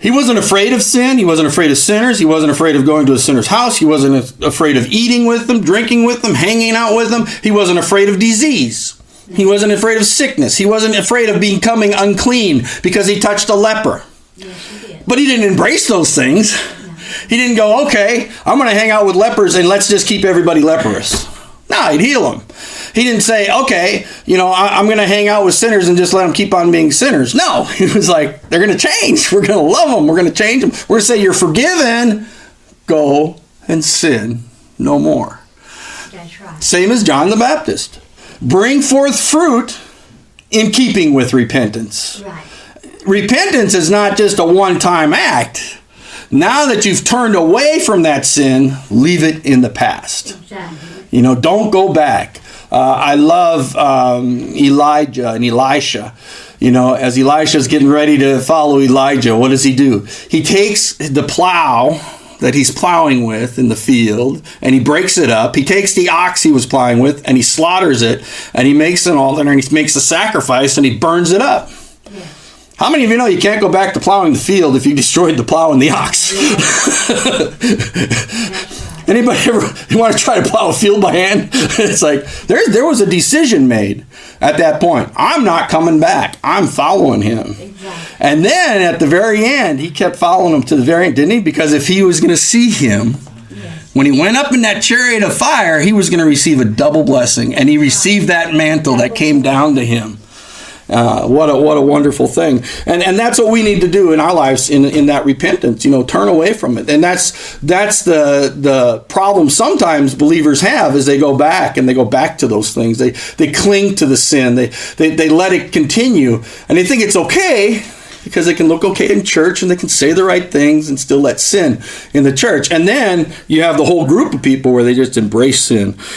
He wasn't afraid of sin. He wasn't afraid of sinners. He wasn't afraid of going to a sinner's house. He wasn't afraid of eating with them, drinking with them, hanging out with them. He wasn't afraid of disease. He wasn't afraid of sickness. He wasn't afraid of becoming unclean because he touched a leper. Yes, he did. But he didn't embrace those things. He didn't go, okay, I'm going to hang out with lepers and let's just keep everybody leprous. No, he'd heal them. He didn't say, okay, I'm going to hang out with sinners and just let them keep on being sinners. No, he was like, they're going to change. We're going to love them. We're going to change them. We're going to say, you're forgiven. Go and sin no more. That's right. Same as John the Baptist. Bring forth fruit in keeping with repentance. Right. Repentance is not just a one-time act. Now that you've turned away from that sin, leave it in the past. Exactly. Don't go back. I love Elijah and Elisha. As Elisha's getting ready to follow Elijah, what does he do? He takes the plow that he's plowing with in the field and he breaks it up. He takes the ox he was plowing with and he slaughters it and he makes an altar and he makes a sacrifice and he burns it up. Yes. How many of you know you can't go back to plowing the field if you destroyed the plow and the ox? Anybody ever want to try to plow a field by hand? It's like there was a decision made at that point. I'm not coming back. I'm following him. Exactly. And then at the very end, he kept following him to the very end, didn't he? Because if he was going to see him, Yes. when he went up in that chariot of fire, he was going to receive a double blessing. And he received that mantle that came down to him. What a wonderful thing. And that's what we need to do in our lives in that repentance, turn away from it. And that's the problem sometimes believers have is they go back to those things. They cling to the sin. They let it continue and they think it's okay because they can look okay in church and they can say the right things and still let sin in the church. And then you have the whole group of people where they just embrace sin.